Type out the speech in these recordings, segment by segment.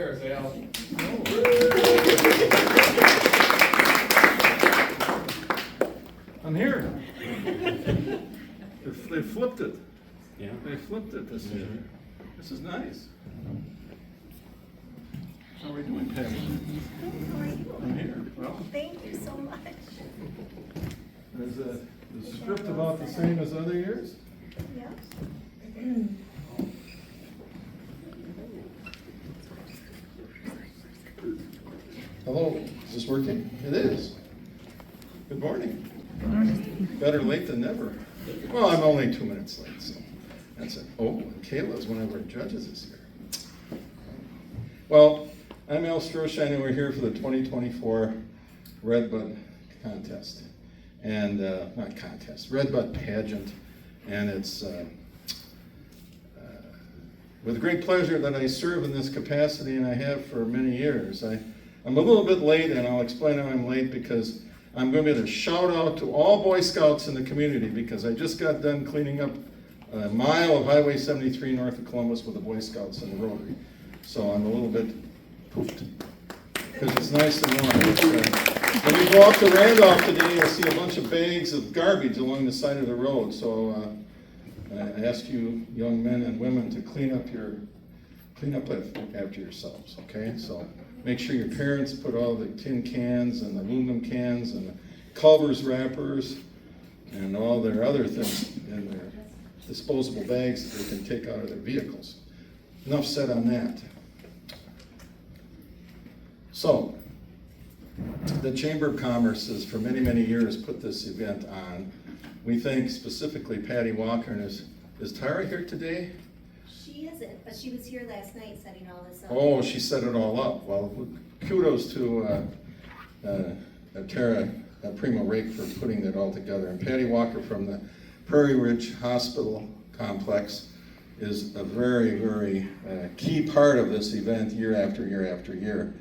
There's Al. I'm here. They flipped it. Yeah. They flipped it this year. This is nice. How are we doing, Patty? How are you? I'm here. Well, Thank you so much. is the script about the same as other years? Yes. Hello, is this working? It is. Good morning. Better late than never. Well, I'm only 2 minutes late, so that's it. Oh, and Kayla's one of our judges this year. Well, I'm Al Stroshine, and we're here for the 2024 Redbud contest. And, not contest, Redbud pageant. And it's with great pleasure that I serve in this capacity, and I have for many years. I'm a little bit late, and I'll explain how I'm late, because I'm going to be a shout out to all Boy Scouts in the community, because I just got done cleaning up a mile of Highway 73 north of Columbus with the Boy Scouts in the Rotary. So I'm a little bit poofed, because it's nice and warm. When you go out to Randolph today, you'll see a bunch of bags of garbage along the side of the road. So I ask you, young men and women, to clean up after yourselves, okay? So make sure your parents put all the tin cans and the aluminum cans and the Culver's wrappers and all their other things in their disposable bags that they can take out of their vehicles. Enough said on that. So, the Chamber of Commerce has for many, many years put this event on. We thank specifically Patty Walker, and is Tara here today? She isn't, but she was here last night setting all this up. Oh, she set it all up. Well, kudos to Tara Primo Rake for putting it all together. And Patty Walker from the Prairie Ridge Hospital Complex is a very, very key part of this event year after year after year.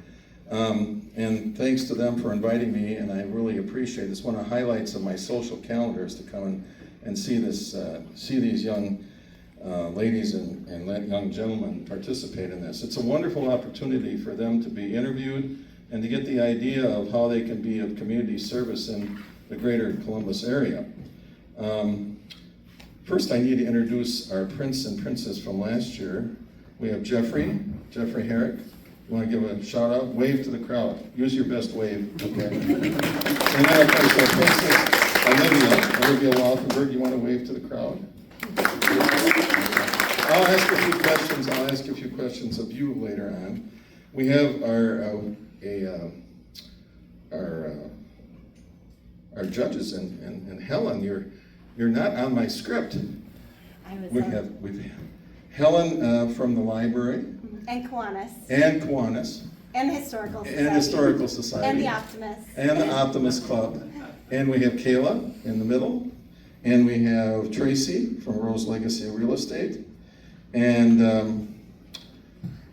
And thanks to them for inviting me, and I really appreciate it. It's one of the highlights of my social calendar is to come and see this, see these young ladies and young gentlemen participate in this. It's a wonderful opportunity for them to be interviewed and to get the idea of how they can be of community service in the greater Columbus area. First, I need to introduce our prince and princess from last year. We have Jeffrey Herrick. You want to give a shout out? Wave to the crowd. Use your best wave. Okay. And then of course our princess Olivia Laufenberg. You want to wave to the crowd? I'll ask a few questions of you later on. We have our judges, and Helen, you're not on my script. We have Helen from the library. And Kiwanis. And Kiwanis. And Historical Society. And Historical Society. And the Optimist. And the Optimist Club. And we have Kayla in the middle. And we have Tracy from Rose Legacy of Real Estate. And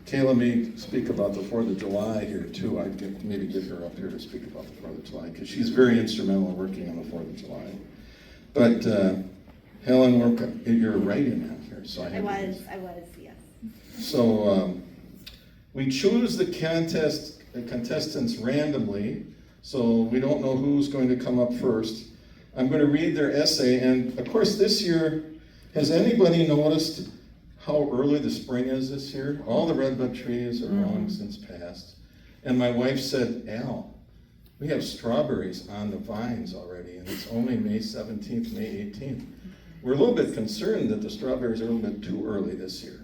Kayla may speak about the 4th of July here too. I'd maybe get her up here to speak about the 4th of July, because she's very instrumental in working on the 4th of July. But Helen, you're writing on here, so I was, yes. So we choose the contestants randomly, so we don't know who's going to come up first. I'm going to read their essay, and of course this year, has anybody noticed how early the spring is this year? All the redbud trees are long since passed. And my wife said, Al, we have strawberries on the vines already, and it's only May 17th, May 18th. We're a little bit concerned that the strawberries are a little bit too early this year.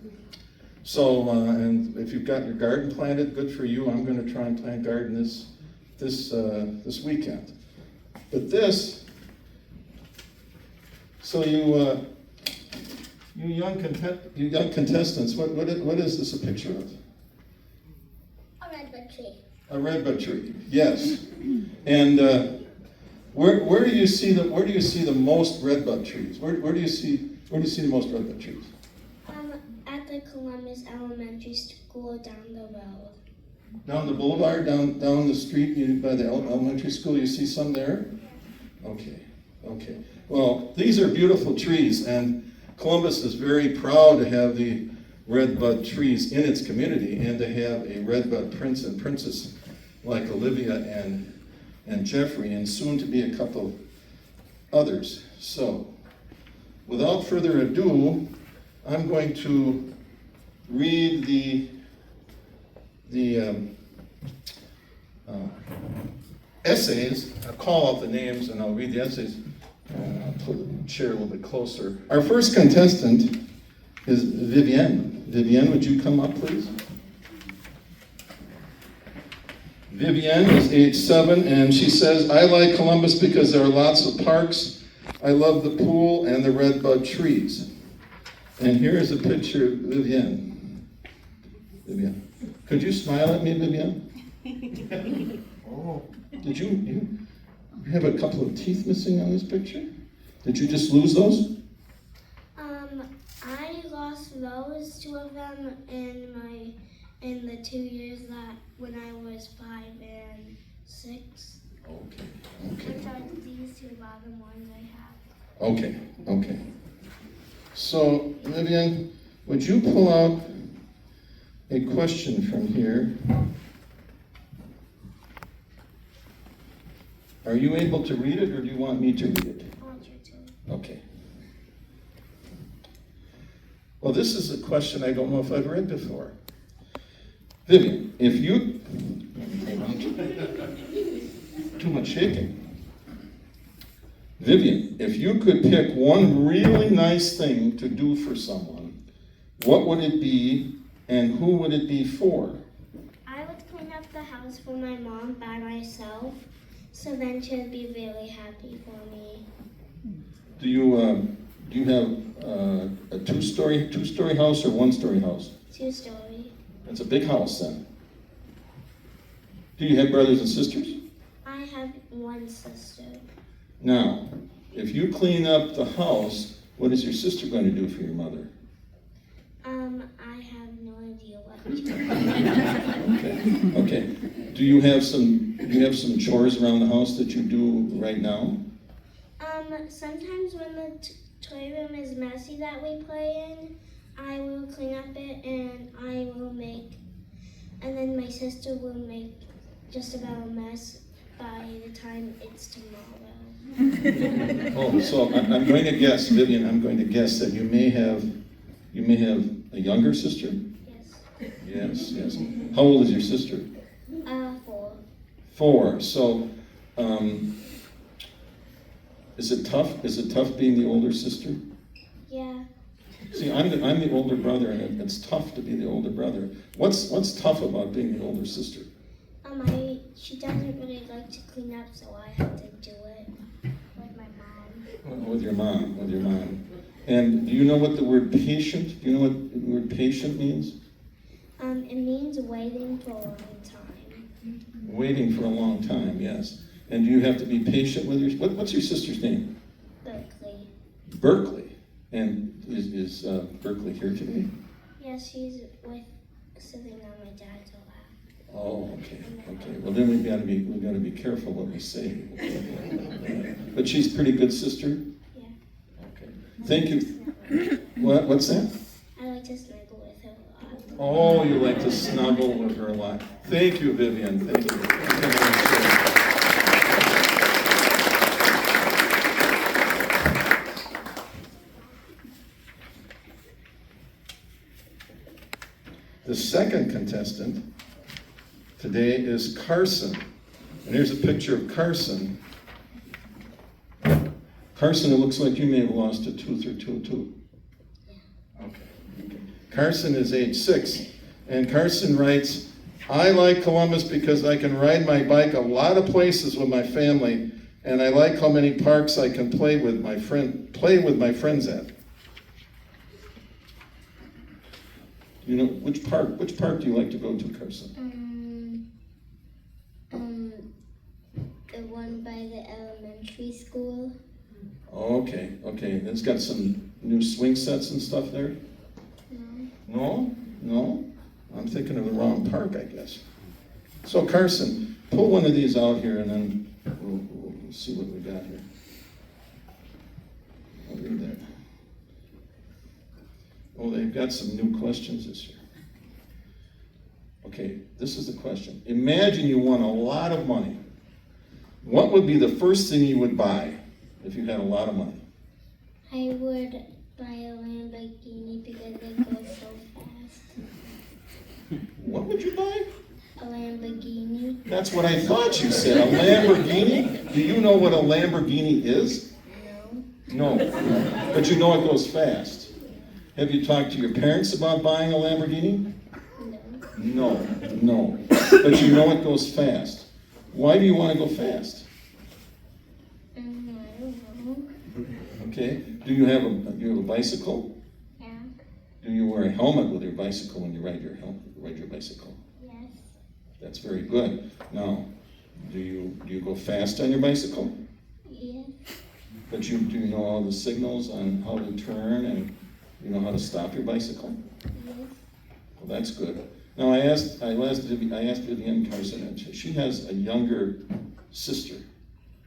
So, and if you've got your garden planted, good for you. I'm going to try and plant garden this weekend. But this, so you young contestants, what is this a picture of? A redbud tree. A redbud tree, yes. And where do you see the most redbud trees? Where do you see the most redbud trees? At the Columbus Elementary School down the road. Down the boulevard, down the street by the elementary school, you see some there? Okay. Well, these are beautiful trees, and Columbus is very proud to have the redbud trees in its community, and to have a redbud prince and princess like Olivia and Jeffrey, and soon to be a couple others. So, without further ado, I'm going to read the essays. I'll call out the names and I'll read the essays. I'll put the chair a little bit closer. Our first contestant is Vivienne. Vivienne, would you come up, please? Vivienne is age 7, and she says, I like Columbus because there are lots of parks. I love the pool and the redbud trees. And here is a picture of Vivienne. Vivienne. Could you smile at me, Vivienne? Oh. Did you have a couple of teeth missing on this picture? Did you just lose those? I lost those, 2 of them, in the 2 years that when I was 5 and 6. Okay. Which are these 2 bottom ones I have. Okay. So, Vivienne, would you pull out a question from here? Are you able to read it, or do you want me to read it? I want you to. Okay. Well, this is a question I don't know if I've read before. Vivian, if you... Too much shaking. Vivian, if you could pick one really nice thing to do for someone, what would it be, and who would it be for? I would clean up the house for my mom by myself, so then she'd be really happy for me. Do you have a two-story house or one-story house? 2-story. It's a big house then. Do you have brothers and sisters? I have 1 sister. Now, if you clean up the house, what is your sister going to do for your mother? I have no idea what. Okay. Do you have some chores around the house that you do right now? Sometimes when the toy room is messy that we play in, I will clean up it and then my sister will make just about a mess by the time it's tomorrow. Oh, so I'm going to guess, Vivian, I'm going to guess that you may have a younger sister? Yes. Yes. How old is your sister? 4. 4. So, is it tough? Is it tough being the older sister? Yeah. See, I'm the older brother, and it's tough to be the older brother. What's tough about being the older sister? She doesn't really like to clean up, so I have to do it with my mom. With your mom. And do you know what the word patient? Do you know what the word patient means? It means waiting for a long time. Waiting for a long time, yes. And do you have to be patient with your... What's your sister's name? Berkeley. Berkeley. And is Berkeley here today? Yes, she's sitting on my dad's lap. Oh, okay. Well, then we've got to be careful what we say. But she's a pretty good sister. Yeah. Okay. Thank you. What's that? I like to snuggle with her a lot. Oh, you like to snuggle with her a lot. Thank you, Vivian. Thank you. The second contestant today is Carson. And here's a picture of Carson. Carson, it looks like you may have lost a tooth or two, too. Okay. Carson is age 6. And Carson writes, I like Columbus because I can ride my bike a lot of places with my family, and I like how many parks I can play with my friends at. You know, which park do you like to go to, Carson? The one by the elementary school. Okay. It's got some new swing sets and stuff there? No? I'm thinking of the wrong park, I guess. So Carson, pull one of these out here and then we'll see what we got here. I'll read that. Oh, they've got some new questions this year. Okay, this is the question. Imagine you won a lot of money. What would be the first thing you would buy if you had a lot of money? I would buy a Lamborghini because it goes so fast. What would you buy? A Lamborghini? That's what I thought you said, a Lamborghini? Do you know what a Lamborghini is? No. No, but you know it goes fast. Have you talked to your parents about buying a Lamborghini? No. No, but you know it goes fast. Why do you want to go fast? I don't know. Okay, do you have a bicycle? Yeah. Do you wear a helmet with your bicycle when you ride your bicycle? Yes. That's very good. Now, do you go fast on your bicycle? Yes. But do you know all the signals on how to turn and you know how to stop your bicycle? Yes. Well, that's good. Now, I asked Vivienne Carson, and she has a younger sister.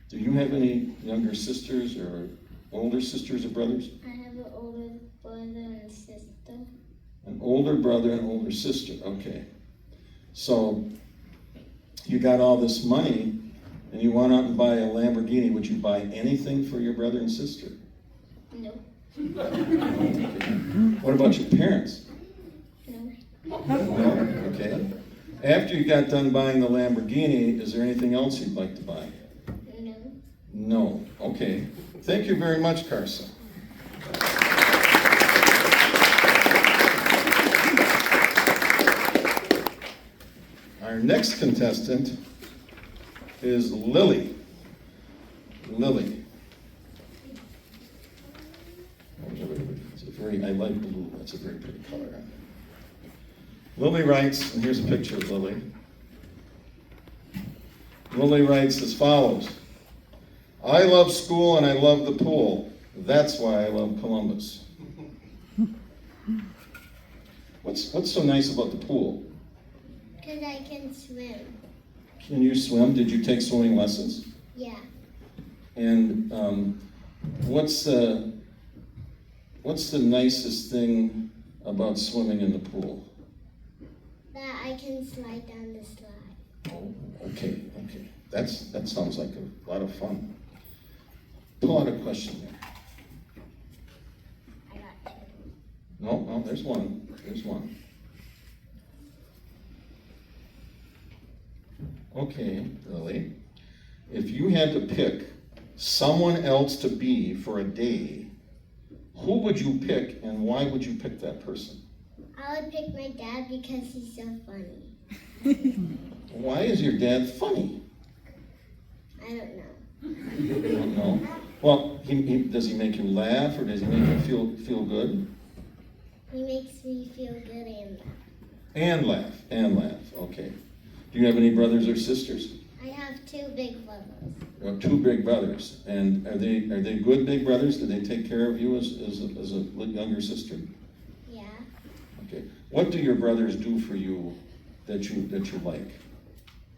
Do you have any younger sisters or older sisters or brothers? I have an older brother and sister. An older brother and older sister, okay. So, you got all this money, and you went out and buy a Lamborghini. Would you buy anything for your brother and sister? No. Okay. What about your parents? No. No? Okay. After you got done buying the Lamborghini, is there anything else you'd like to buy? No. No. Okay. Thank you very much, Carson. Our next contestant is Lily. Lily. I like blue. That's a very pretty color. Lily writes, and here's a picture of Lily. Lily writes as follows. I love school and I love the pool. That's why I love Columbus. What's so nice about the pool? Because I can swim. Can you swim? Did you take swimming lessons? Yeah. And what's the nicest thing about swimming in the pool? That I can slide down the slide. Oh, okay. That sounds like a lot of fun. Pull out a question there. I got two. No, there's one. There's one. Okay, Lily. If you had to pick someone else to be for a day, who would you pick and why would you pick that person? I would pick my dad because he's so funny. Why is your dad funny? I don't know. You don't know? Well, does he make you laugh or does he make you feel good? He makes me feel good and laugh. And laugh. Okay. Do you have any brothers or sisters? I have two big brothers. You have two big brothers. And are they good big brothers? Do they take care of you as a younger sister? Yeah. Okay. What do your brothers do for you that you like?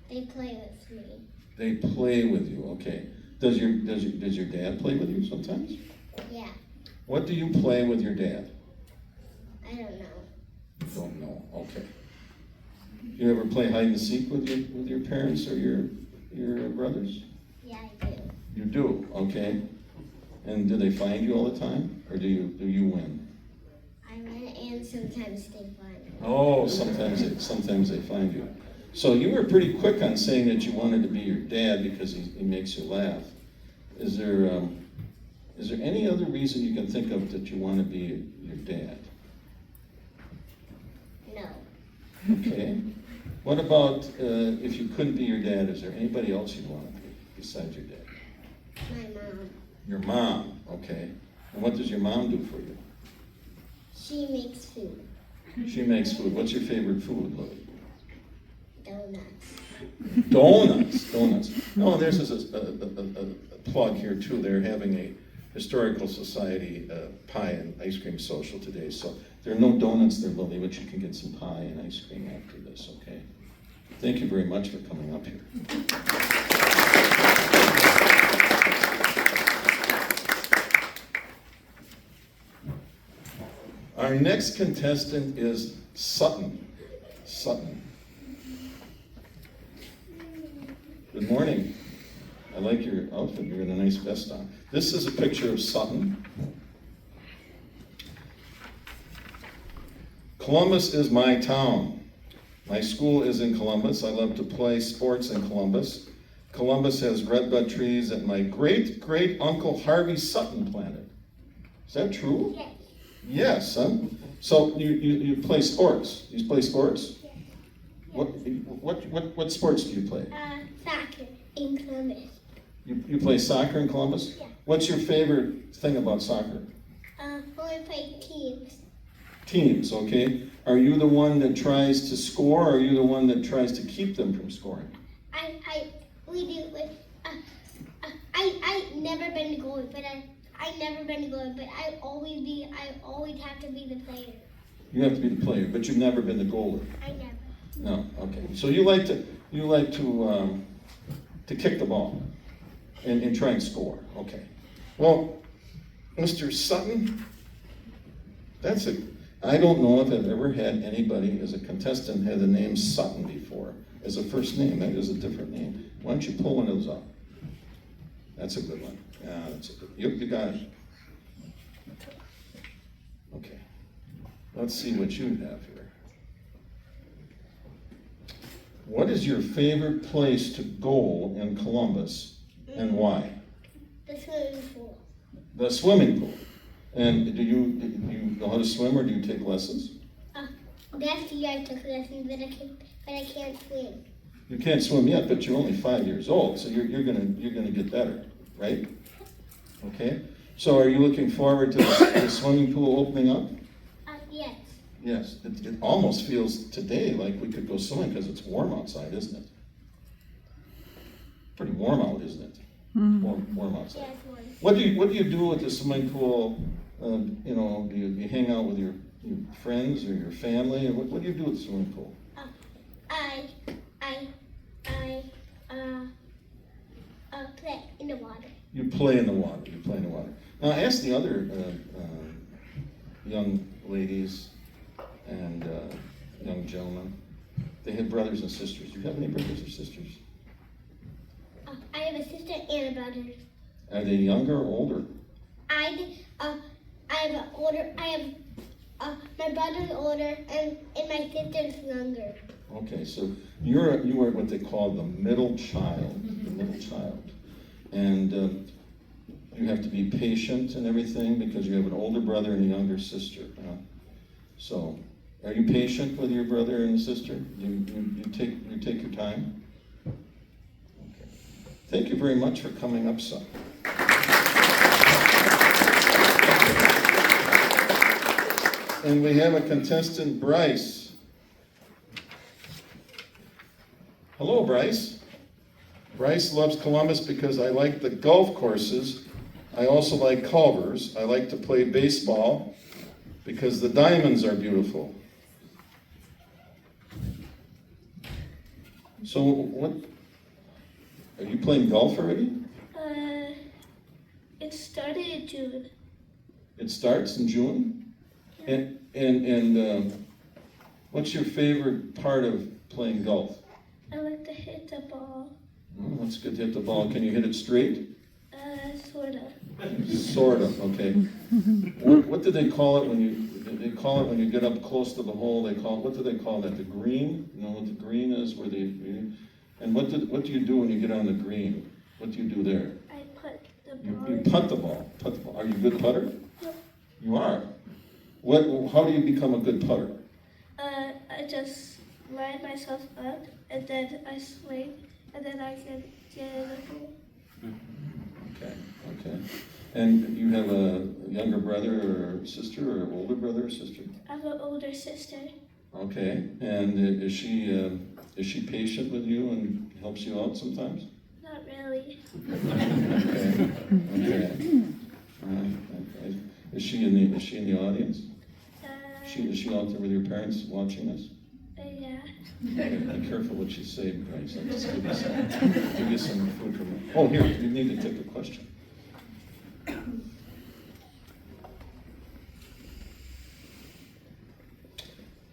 They play with me. They play with you. Okay. Does your dad play with you sometimes? Yeah. What do you play with your dad? I don't know. You don't know. Okay. You ever play hide and seek with your parents or your brothers? Yeah, I do. You do. Okay. And do they find you all the time, or do you win? I win and sometimes they find me. Oh, sometimes they find you. So you were pretty quick on saying that you wanted to be your dad because he makes you laugh. Is there any other reason you can think of that you want to be your dad? No. Okay. What about if you couldn't be your dad? Is there anybody else you'd want to be besides your dad? My mom. Your mom. Okay. And what does your mom do for you? She makes food. She makes food. What's your favorite food, Lily? Donuts. Donuts. Oh, there's a plug here too. They're having a historical society pie and ice cream social today. So there are no donuts there, Lily, but you can get some pie and ice cream after this, okay? Thank you very much for coming up here. All Our next contestant is Sutton. Sutton. Good morning. I like your outfit. You're in a nice vest on. This is a picture of Sutton. Columbus is my town. My school is in Columbus. I love to play sports in Columbus. Columbus has redbud trees that my great-great-uncle Harvey Sutton planted. Is that true? Yes. Yes, huh? So you play sports. You play sports? Yes. What sports do you play? Soccer in Columbus. You play soccer in Columbus? Yeah. What's your favorite thing about soccer? We play teams. Teams, okay. Are you the one that tries to score, or are you the one that tries to keep them from scoring? We do. I never been to goal, but I never been to goal, but I always have to be the player. You have to be the player, but you've never been the goalie. I never. No, okay. So you like to kick the ball and try and score. Okay. Well, Mr. Sutton, I don't know if I've ever had anybody as a contestant had the name Sutton before as a first name. That is a different name. Why don't you pull one of those up? That's a good one. Yeah, that's a good. You got it. Okay. Let's see what you have here. What is your favorite place to goal in Columbus, and why? The swimming pool. The swimming pool. And do you know how to swim, or do you take lessons? Last year I took lessons, but I can't swim. You can't swim yet, but you're only 5 years old, so you're gonna get better, right? Okay. So are you looking forward to the swimming pool opening up? Yes. Yes. It almost feels today like we could go swimming because it's warm outside, isn't it? Pretty warm out, isn't it? Warm outside. Yes, one. What do you do with the swimming pool? Do you hang out with your friends or your family? Or what do you do with the swimming pool? Play in the water. You play in the water. You play in the water. Now, ask the other young ladies and young gentlemen. They have brothers and sisters. Do you have any brothers or sisters? I have a sister and a brother. Are they younger or older? I have my brother's older and my sister's younger. Okay, so you are what they call the middle child. The middle child. And you have to be patient and everything because you have an older brother and a younger sister. So, are you patient with your brother and sister? You take your time? Okay. Thank you very much for coming up, son. And we have a contestant, Bryce. Hello, Bryce. Bryce loves Columbus because I like the golf courses. I also like Culver's. I like to play baseball because the diamonds are beautiful. So what, are you playing golf already? It started in June. It starts in June? Yeah. And what's your favorite part of playing golf? I like to hit the ball. Oh, that's good to hit the ball. Can you hit it straight? Sort of. Sort of, okay. What do they call it when you get up close to the hole? What do they call that? The green? You know what the green is? And what do you do when you get on the green? What do you do there? I put the ball. You putt the ball. Are you a good putter? Yep. You are. How do you become a good putter? I just line myself up and then I swing and then I can get in the hole. Okay. And you have a younger brother or sister, or older brother or sister? I have an older sister. Okay. And is she patient with you and helps you out sometimes? Not really. Okay. Is she in the audience? Is she out there with your parents watching us? Yeah. Okay, be careful what you say, Bryce. I'll just give you some food for me. Oh, here, you need to take a question.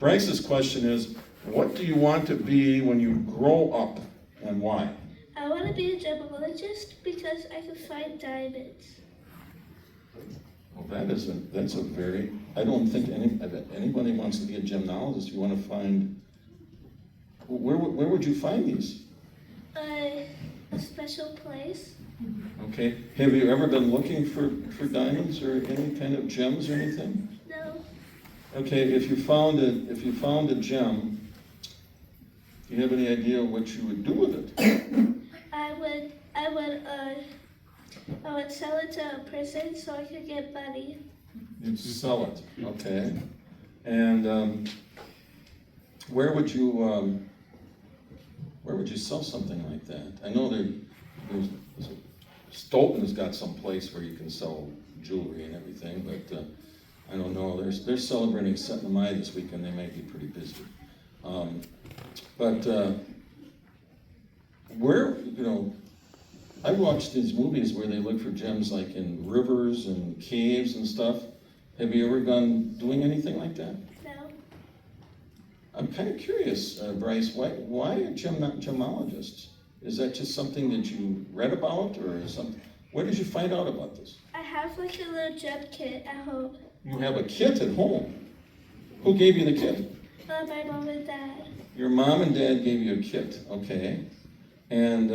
Bryce's question is, what do you want to be when you grow up and why? I want to be a gemologist because I can find diamonds. Well, that's a very, I don't think anybody wants to be a gemologist. You want to find, where would you find these? A special place. Okay, have you ever been looking for diamonds or any kind of gems or anything? No. Okay, if you found a gem, do you have any idea what you would do with it? I would sell it to a person so I could get money. You'd sell it, okay. And where would you sell something like that? I know Stoughton's got some place where you can sell jewelry and everything, but I don't know. They're celebrating Setting Mai this weekend. They might be pretty busy. Where, I watched these movies where they look for gems like in rivers and caves and stuff. Have you ever doing anything like that? No. I'm kind of curious, Bryce, why a gemologist? Is that just something that you read about or something? Where did you find out about this? I have like a little gem kit at home. You have a kit at home. Who gave you the kit? My mom and dad. Your mom and dad gave you a kit, okay. And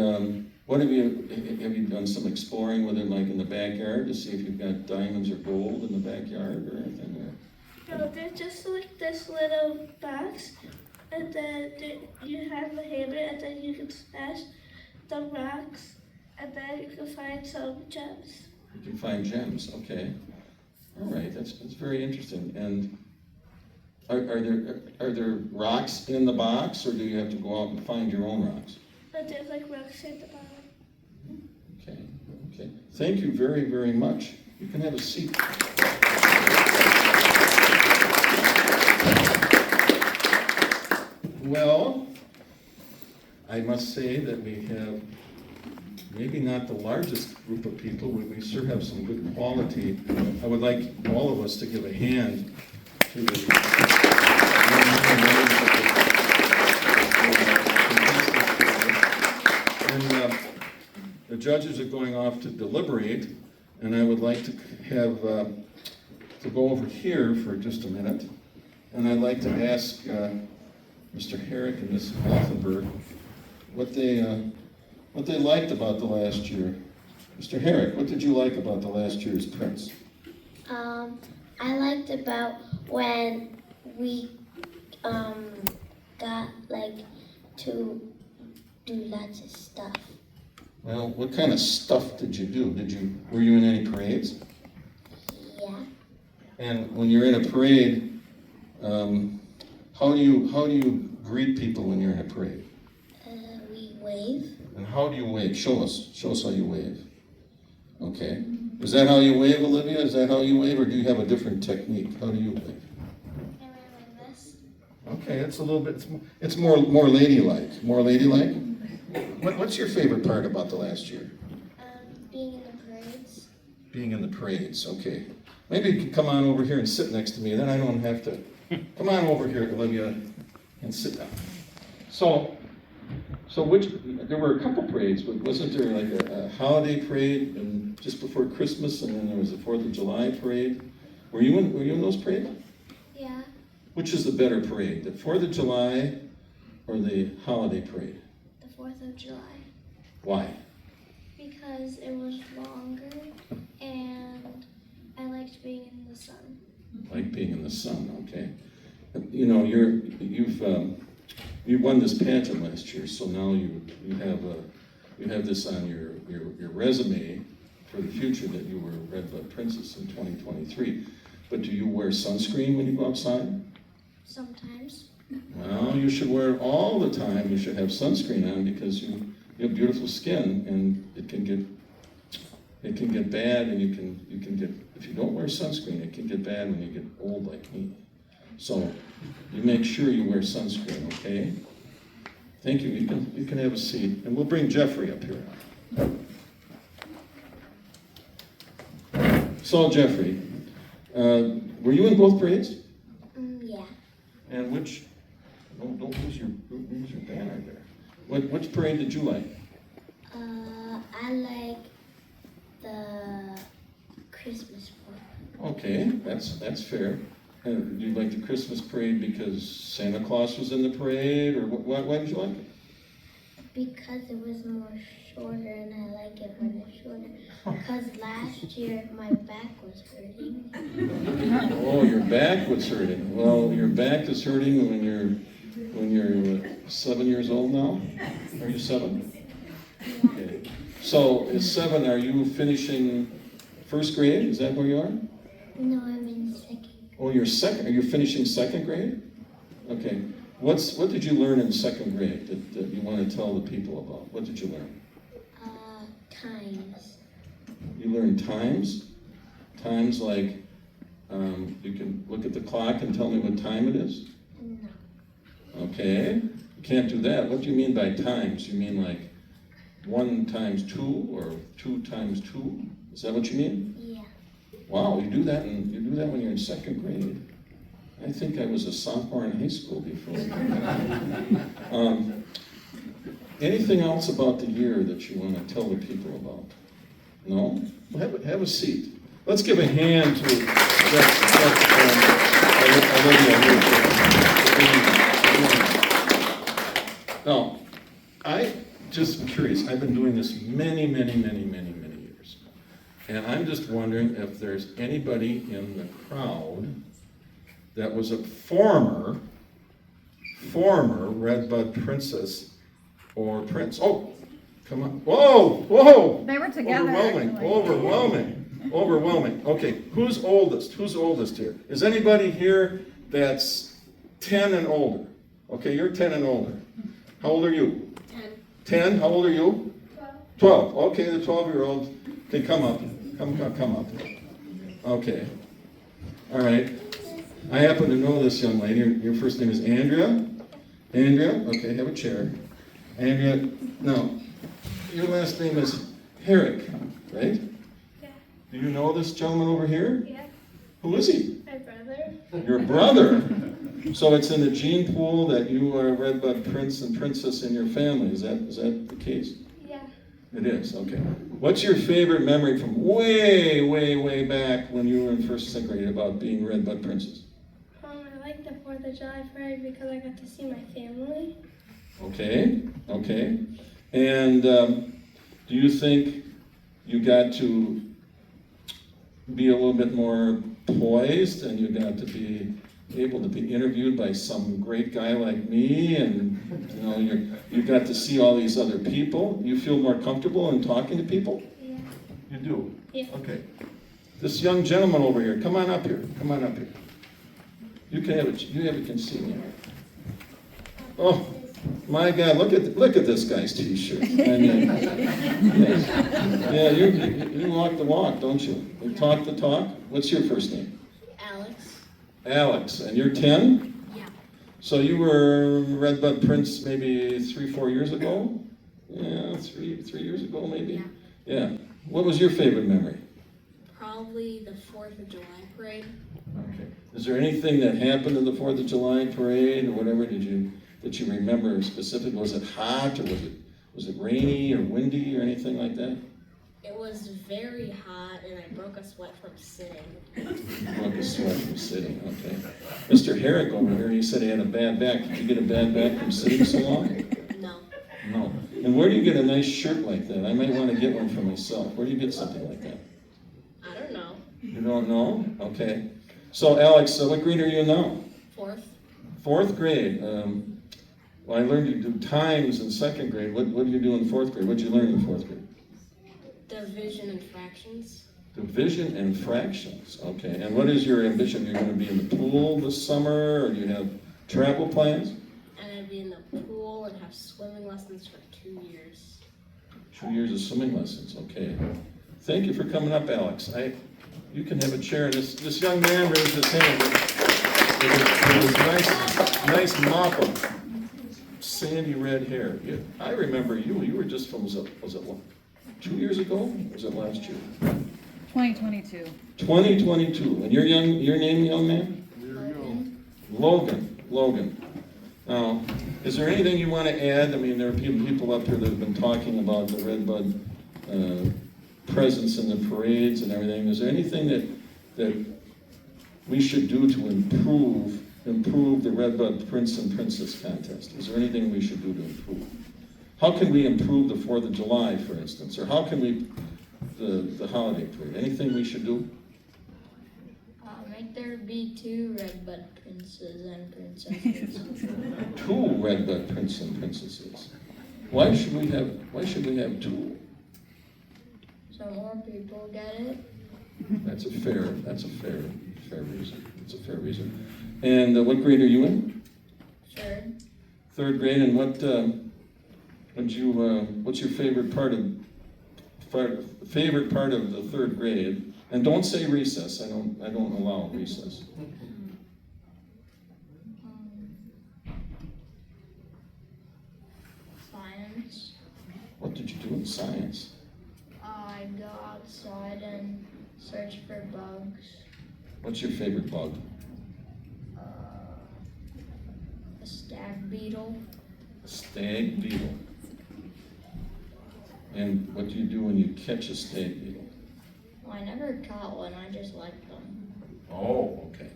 what have you done some exploring with it, like in the backyard, to see if you've got diamonds or gold in the backyard or anything? No, they're just like this little box, and then you have a hammer, and then you can smash the rocks, and then you can find some gems. You can find gems, okay. All right, that's very interesting. And are there rocks in the box, or do you have to go out and find your own rocks? But there's like rocks at the bottom. Okay. Thank you very, very much. You can have a seat. Well, I must say that we have maybe not the largest group of people, but we sure have some good quality. I would like all of us to give a hand to the judges are going off to deliberate, and I would like to have to go over here for just a minute, and I'd like to ask Mr. Herrick and Ms. Offenberg what they liked about the last year. Mr. Herrick, what did you like about the last year's Prince? I liked about when we got to do lots of stuff. Well, what kind of stuff did you do? Were you in any parades? Yeah. And when you're in a parade, how do you greet people when you're in a parade? We wave. And how do you wave? Show us how you wave. Okay. Is that how you wave, Olivia? Is that how you wave, or do you have a different technique? How do you wave? I wave like this. Okay, it's a little bit. It's more ladylike. More ladylike. What's your favorite part about the last year? Being in the parades. Being in the parades. Okay. Maybe you can come on over here and sit next to me. Then I don't have to. Come on over here, Olivia, and sit down. So there were a couple parades, but wasn't there like a holiday parade and just before Christmas, and then there was a 4th of July parade? Were you in those parades? Yeah. Which is the better parade, the 4th of July or the holiday parade? The 4th of July. Why? Because it was longer and I liked being in the sun. Like being in the sun, okay. You know, you won this pageant last year, so now you have this on your resume for the future that you were Redbud Princess in 2023. But do you wear sunscreen when you go outside? Sometimes. Well, you should wear it all the time. You should have sunscreen on because you have beautiful skin, and it can get bad, and you can get, if you don't wear sunscreen, it can get bad when you get old like me. So you make sure you wear sunscreen, okay? Thank you. You can have a seat, and we'll bring Jeffrey up here. So Jeffrey, were you in both parades? Yeah. And which, don't lose your banner there. Which parade did you like? I like the Christmas one. Okay, that's fair. And do you like the Christmas parade because Santa Claus was in the parade, or why did you like it? Because it was more shorter and I like it when it's shorter. Because last year my back was hurting. Oh, your back was hurting. Well, your back is hurting when you're 7 years old now? Are you 7? Okay. So at 7, are you finishing first grade? Is that where you are? No, I'm in second. Oh, you're second. Are you finishing second grade? Okay. What did you learn in second grade that you want to tell the people about? What did you learn? Times. You learned times? Times like you can look at the clock and tell me what time it is? No. Okay. You can't do that. What do you mean by times? You mean like 1 times 2 or 2 times 2? Is that what you mean? Yeah. Wow, you do that when you're in second grade. I think I was a sophomore in high school before. Anything else about the year that you want to tell the people about? No? Well, have a seat. Let's give a hand to Olivia. Now, I just curious. I've been doing this many years. And I'm just wondering if there's anybody in the crowd that was a former Redbud princess or prince. Oh, come on. Whoa. They were together. Overwhelming. Okay, who's oldest? Who's oldest here? Is anybody here that's 10 and older? Okay, you're 10 and older. How old are you? 10. How old are you? 12. Okay, the 12-year-old. Okay, come up. Come up. Okay. All right. I happen to know this young lady. Your first name is Andrea? Andrea? Okay, have a chair. Andrea, no. Your last name is Herrick, right? Yeah. Do you know this gentleman over here? Yeah. Who is he? My brother. Your brother. So it's in the gene pool that you are a Redbud prince and princess in your family. Is that the case? Yeah. It is, okay. What's your favorite memory from way back when you were in first and second grade about being Redbud princess? I like the 4th of July parade because I got to see my family. Okay. And do you think you got to be a little bit more poised and you got to be able to be interviewed by some great guy like me, and you got to see all these other people? You feel more comfortable in talking to people? Yeah. You do? Yeah. Okay. This young gentleman over here, come on up here. You can see me. Oh, my God, look at this guy's t-shirt. I mean, yeah, you walk the walk, don't you? You talk the talk. What's your first name? Alex, and you're 10? Yeah. So you were Redbud Prince maybe 3-4 years ago? Yeah, three years ago maybe? Yeah. What was your favorite memory? Probably the 4th of July parade. Okay. Is there anything that happened in the 4th of July parade or whatever that you remember specifically? Was it hot or was it rainy or windy or anything like that? It was very hot and I broke a sweat from sitting. Broke a sweat from sitting, okay. Mr. Herrick over here, he said he had a bad back. Did you get a bad back from sitting so long? No. No. And where do you get a nice shirt like that? I might want to get one for myself. Where do you get something like that? I don't know. You don't know? Okay. So Alex, what grade are you now? 4th. 4th grade. Well, I learned you do times in second grade. What do you do in 4th grade? What did you learn in 4th grade? Division and fractions. Division and fractions. Okay. And what is your ambition? You're going to be in the pool this summer, or do you have travel plans? And I'd be in the pool and have swimming lessons for 2 years. 2 years of swimming lessons. Okay. Thank you for coming up, Alex. You can have a chair. And this young man raised his hand with his nice mop of sandy red hair. I remember you. You were just from, was it 2 years ago? Or was it last year? 2022. 2022. And your name, young man? Logan. Logan. Logan. Now, is there anything you want to add? I mean, there are people up here that have been talking about the Redbud presence in the parades and everything. Is there anything that we should do to improve the Redbud Prince and Princess contest? Is there anything we should do to improve? How can we improve the 4th of July, for instance? Or how can we, the holiday parade? Anything we should do? Make there be 2 Redbud princes and princesses. 2 Redbud Prince and Princesses. Why should we have 2? So more people get it. That's a fair reason. It's a fair reason. And what grade are you in? Sure. 3rd grade. And what's your favorite part of the 3rd grade? And don't say recess. I don't allow recess. Science. What did you do in science? I go outside and search for bugs. What's your favorite bug? A stag beetle. A stag beetle. And what do you do when you catch a stag beetle? Well, I never caught one. I just like them. Oh, okay.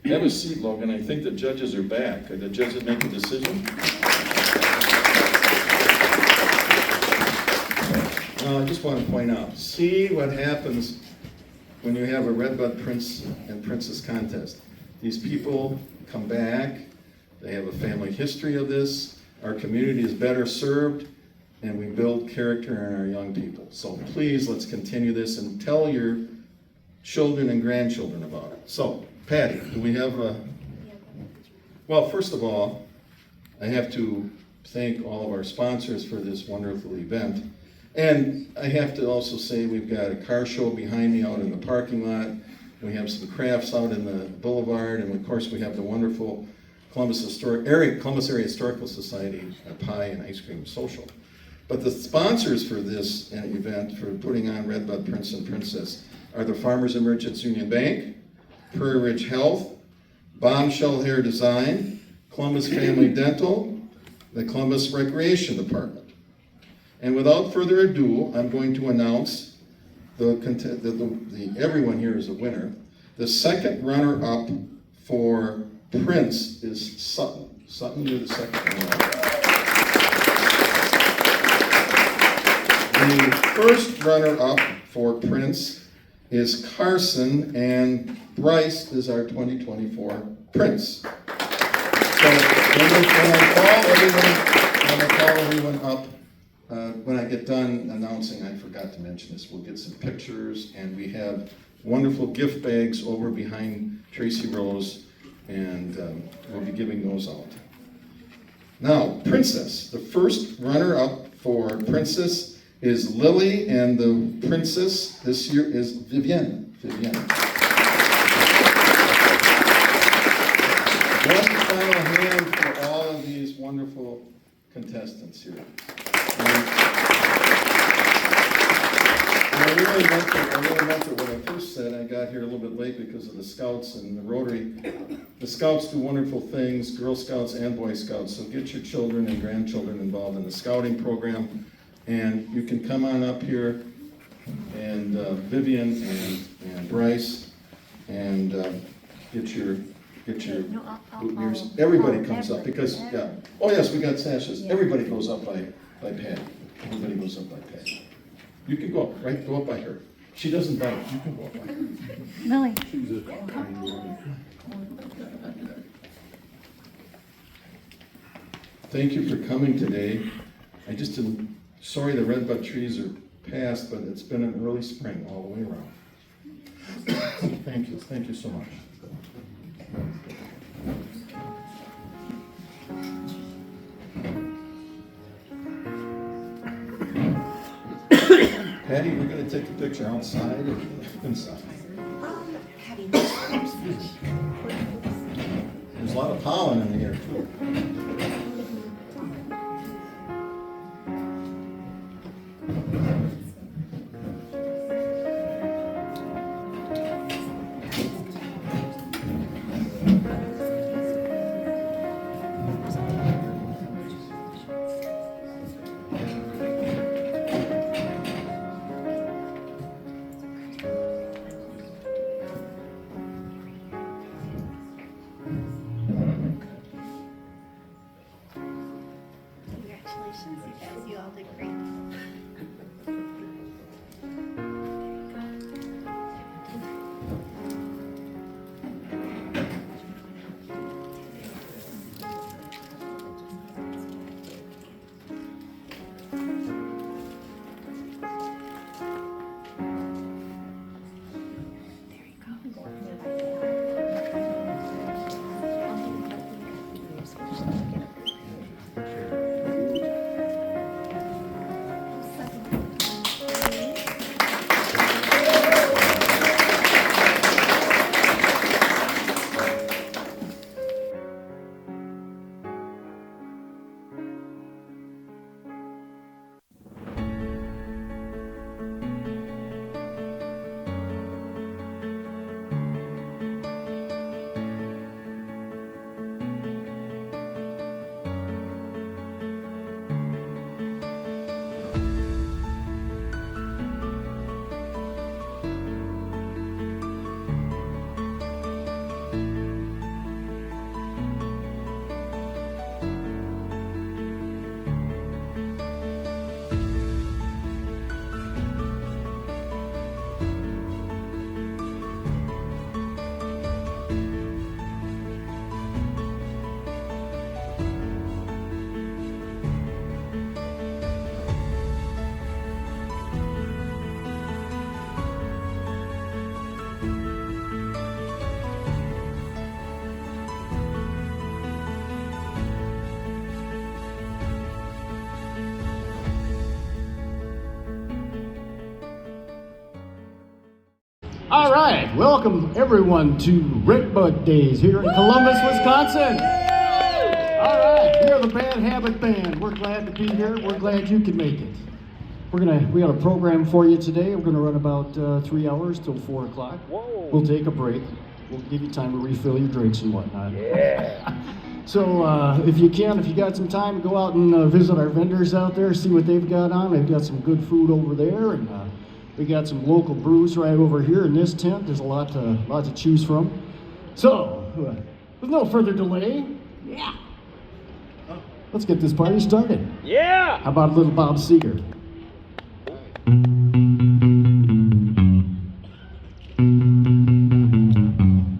Have a seat, Logan. I think the judges are back. Are the judges make a decision? I just want to point out, see what happens when you have a Redbud Prince and Princess contest. These people come back, they have a family history of this, our community is better served, and we build character in our young people. So please, let's continue this and tell your children and grandchildren about it. So, Patty, do we have a... Well, first of all, I have to thank all of our sponsors for this wonderful event. And I have to also say we've got a car show behind me out in the parking lot. We have some crafts out in the boulevard, and of course we have the wonderful Columbus Area Historical Society pie and ice cream social. But the sponsors for this event, for putting on Redbud Prince and Princess, are the Farmers and Merchants Union Bank, Prairie Ridge Health, Bombshell Hair Design, Columbus Family Dental, the Columbus Recreation Department. And without further ado, I'm going to announce everyone here is a winner. The second runner-up for Prince is Sutton. Sutton, you're the second runner-up. The first runner-up for Prince is Carson, and Bryce is our 2024 Prince. So when I call everyone up, when I get done announcing, I forgot to mention this, we'll get some pictures, and we have wonderful gift bags over behind Tracy Rose, and we'll be giving those out. Now, Princess. The first runner-up for Princess is Lily, and the Princess this year is Vivienne. One final hand for all of these wonderful contestants here. I really meant it when I first said I got here a little bit late because of the Scouts and the Rotary. The Scouts do wonderful things, Girl Scouts and Boy Scouts, so get your children and grandchildren involved in the Scouting program. And you can come on up here, and Vivian and Bryce, and get your boutonnieres. Everybody comes up because, yeah. Oh yes, we got sashes. Everybody goes up by Patty. Everybody goes up by Patty. You can go up, right? Go up by her. She doesn't bite. You can go up by her. Lily. Thank you for coming today. I just am sorry the redbud trees are past, but it's been an early spring all the way around. Thank you. Thank you so much. Patty, we're going to take a picture outside or inside? There's a lot of pollen in the air, too. Congratulations, you guys. You all did great. All right, welcome everyone to Redbud Days here in Columbus, Wisconsin. All right, we are the Bad Habit Band. We're glad to be here. We're glad you could make it. We got a program for you today. We're gonna run about 3 hours till 4 o'clock. We'll take a break. We'll give you time to refill your drinks and whatnot. Yeah. So if you got some time, go out and visit our vendors out there, see what they've got on. They've got some good food over there, and we got some local brews right over here in this tent. There's a lot to choose from. So, with no further delay, let's get this party started. Yeah! How about a little Bob Seger?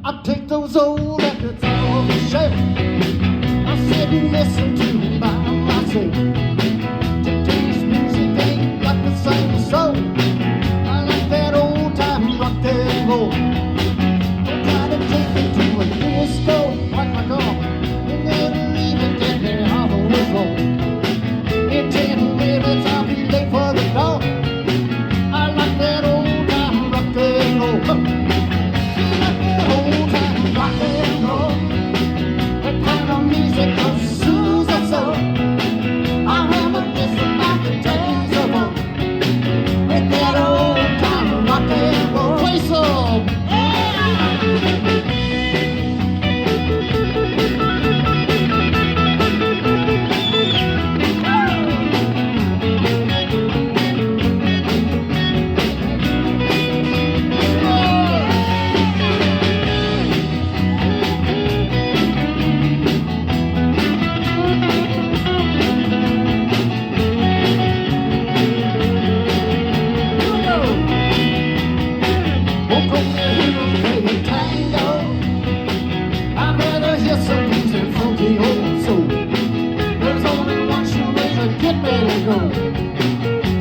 I take those old records off the shelf. I sit and listen to them by myself. Today's music ain't got the same soul. I like that old time rock and roll. Don't try to take me to a disco like my car. You never even get me off the whistle. In 10 minutes I'll be late for the door. I like that old time rock and roll. Old time rock and roll. That kind of music that soothes us all. I reminisce about the days of old. With that old time rock and roll. Play some.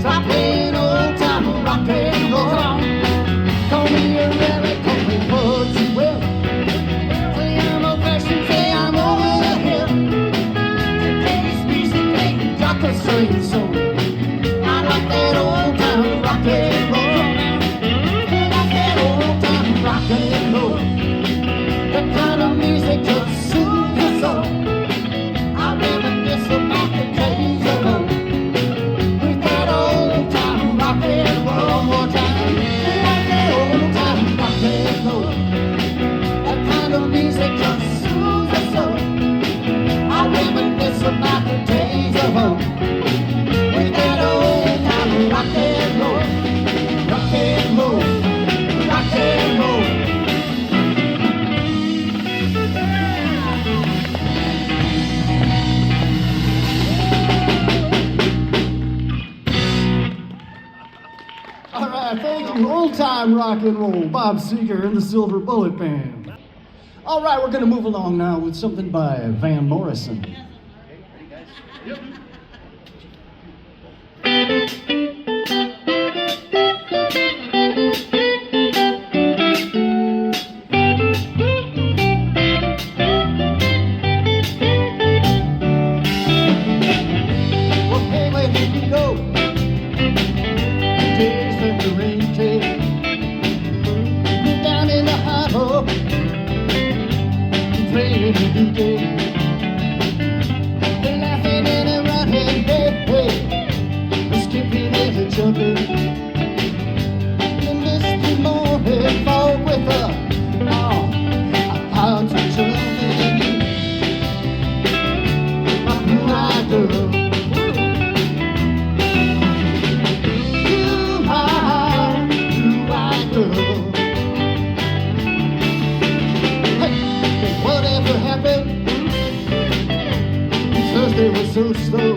Stop playing old time rock and roll. Come on. Call me a rabbit, call me what you will. Say I'm old fashioned, say I'm over the hill. Today's music ain't got the same soul. I like that old time rock and roll. I like that old time rock and roll. That kind of music just soothes the soul. I reminisce about the days of old. One more time, like that old time rock and roll. That kind of music just soothes the soul. I reminisce about the days of old. With that old time rock and roll, rock and roll, rock and roll. old time rock and roll, Bob Seger and the Silver Bullet Band. All right, we're going to move along now with something by Van Morrison. So slow, you're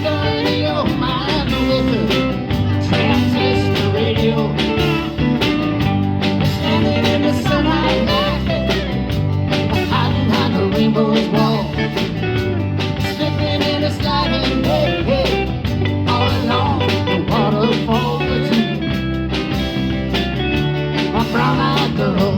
going in your mind with a transistor radio. Standing in the sunlight, laughing, hiding behind the rainbow's wall, slipping in a sliding, hey, hey, all along the waterfall between my brown-eyed girl.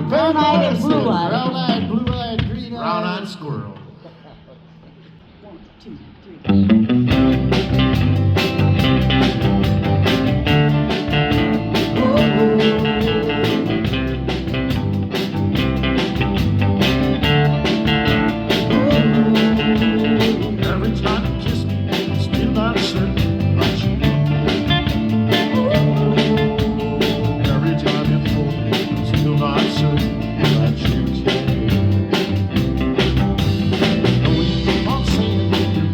Brown-eyed and blue-eyed. Brown-eyed, blue-eyed, green-eyed. Brown-eyed squirrel. 1, 2, 3. Every time you kiss me, I'm still not certain about you. Every time you hold me, I'm still not certain about you. Know you keep on saying that you're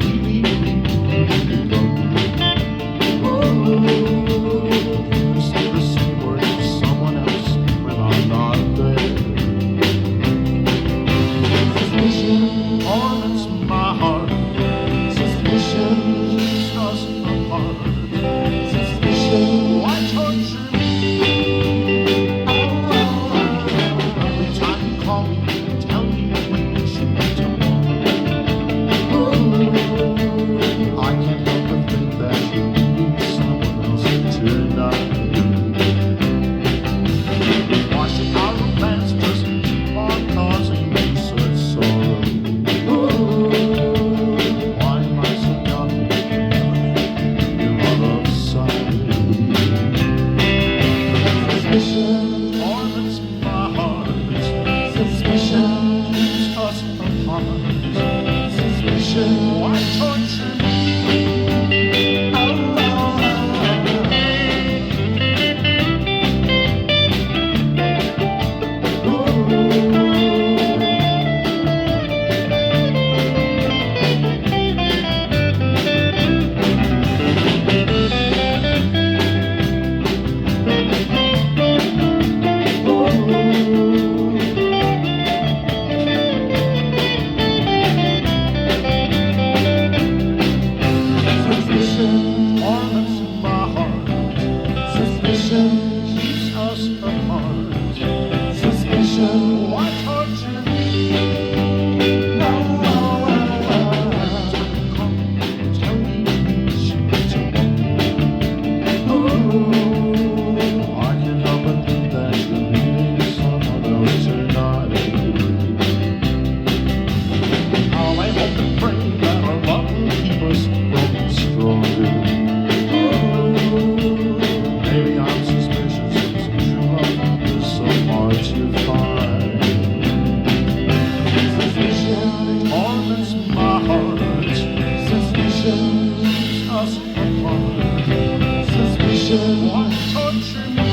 suspicion. Want to torture me.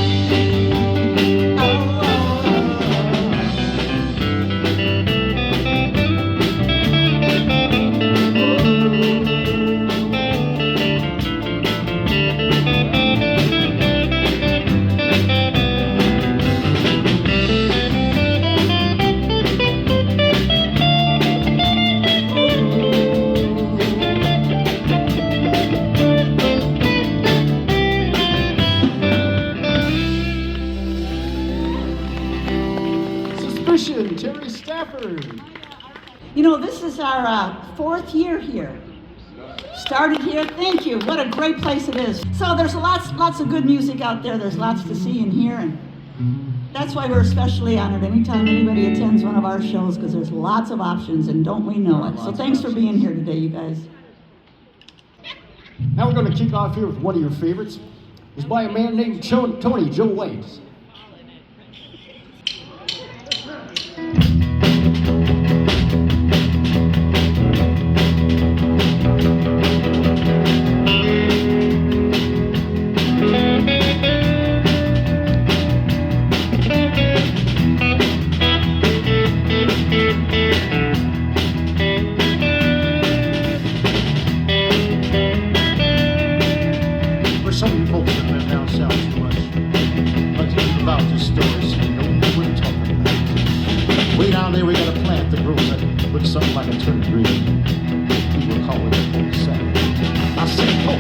Suspicion, Terry Stafford. You know, this is our fourth year here. Started here, thank you. What a great place it is. So there's lots of good music out there. There's lots to see and hear, and that's why we're especially honored anytime anybody attends one of our shows, because there's lots of options, and don't we know it. So thanks for being here today, you guys. Now we're going to kick off here with one of your favorites. It's by a man named Tony Joe White. For some of you folks that live down south too much, I'll tell you about this story so you know what we're talking about. Way down there we got a plant that grows that looks something like a turnip green. People call it pork salad. I say pork.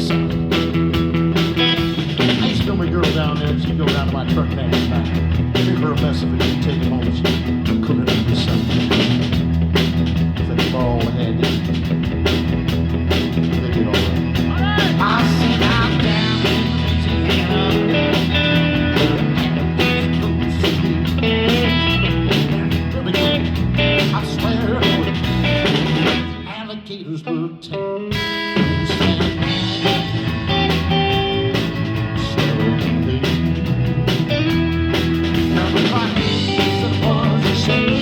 Salad. I used to know my girl down there, she'd go down to my truck last night. Give her a mess of it, she'd take it home and she'd cook it up with something. Think of all the had to they did all right. I said I'm down in Louisiana. I swear alligators will take everybody said it was a shame.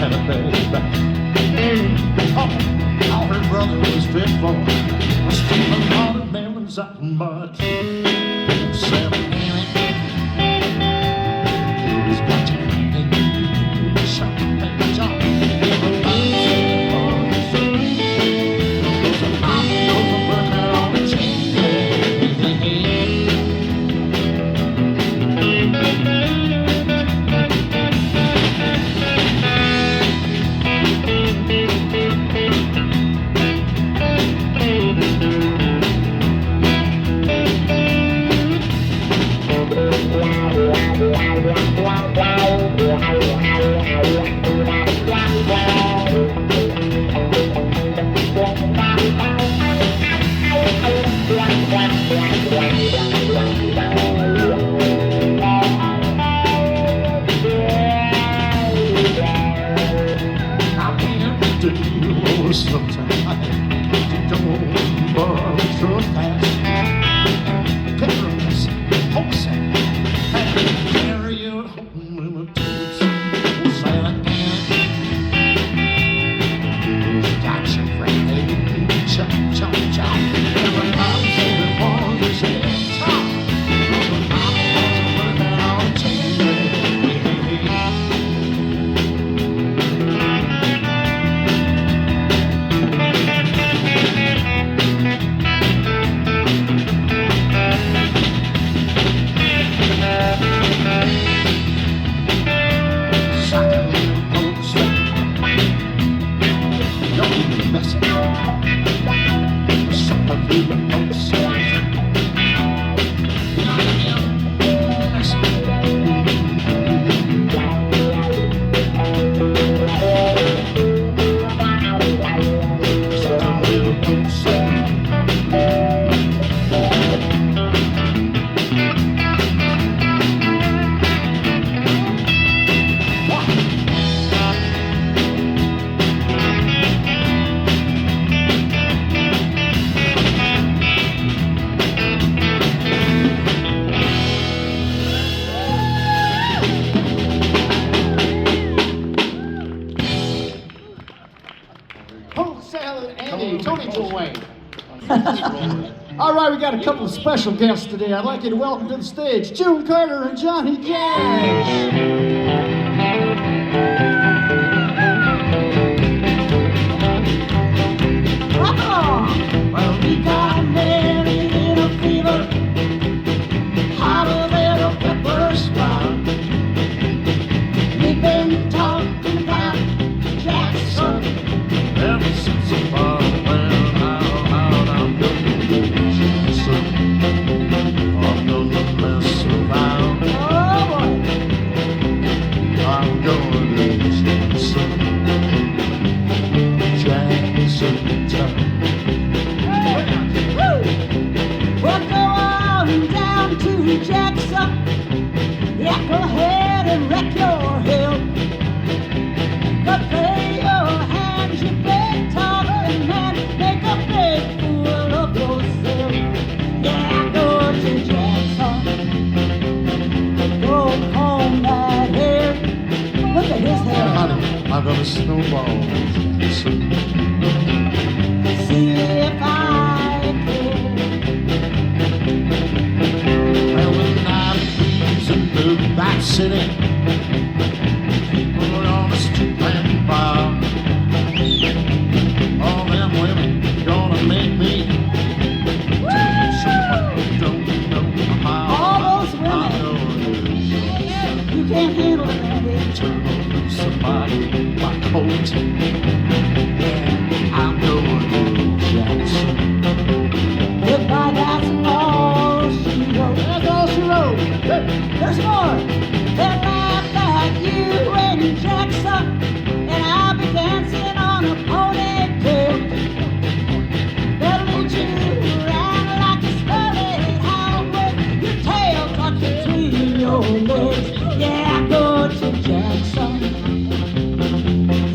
Had a bad back. Oh, all her brother was fit for. I stealing all the melons out of my tree. Selling it was got to be shot and job. Sometimes, right, we got a couple of special guests today. I'd like you to welcome to the stage June Carter and Johnny Cash. Well, we got married in a fever, hotter than a pepper sprout. We've been talking about Jackson Ever since the fire went out, I'm gonna lose Jackson. I'm gonna mess around. Oh boy. I'm gonna lose Jackson. Jackson time. Well, go on down to Jackson. Yeah, go ahead and wreck your hill. Go play your hands, you big talking man. Make a big fool of yourself. Yeah, go to Jackson. Go comb that hair. Look at his hair. Honey, I'm gonna snowball Jackson. See if I can. Well, when I'm in the back city, people are on the stoop and bar. All them women gonna make me tell you someone you don't know how. All those women. I know it is. You can't handle it, Andy. Turn loose somebody my coat. Yeah, I'm going to Jackson. Goodbye, that's all she wrote. That's all she wrote. Hey. There's more. They laughed at you in Jackson, and I'll be dancing on a ponytail. They'll lead you around like a scarlet hound with your tail tucked between your legs. Yeah, go to Jackson,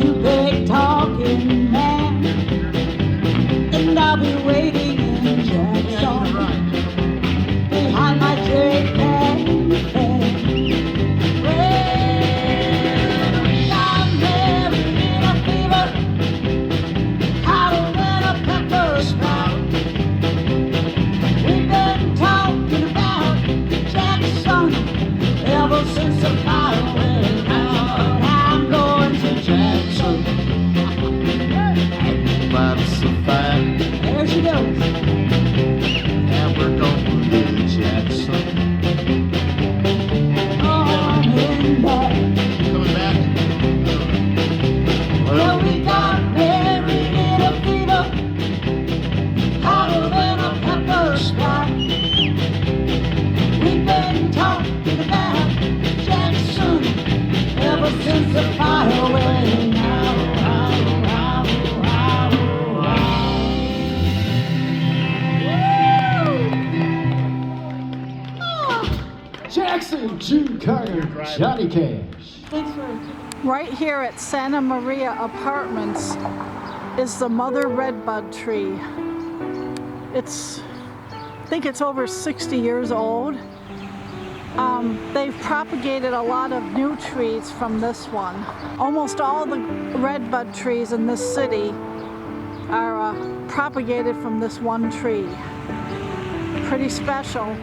you big talking man, and I'll be waiting in Jackson behind my J pen. Well, I'm married in a fever, hotter than a pepper sprout. We've been talking about Jackson ever since the fire went out. I'm going to Jackson. That's a fact. There she goes. And we're going to Jackson. On in back. Coming back. Well, we got married in a fever, hotter than a pepper sprout. We've been talking about Jackson ever since the fire went out. Jackson, June Carter, Johnny Cash. Right here at Santa Maria Apartments is the mother redbud tree. I think it's over 60 years old. They've propagated a lot of new trees from this one. Almost all the redbud trees in this city are propagated from this one tree. Pretty special.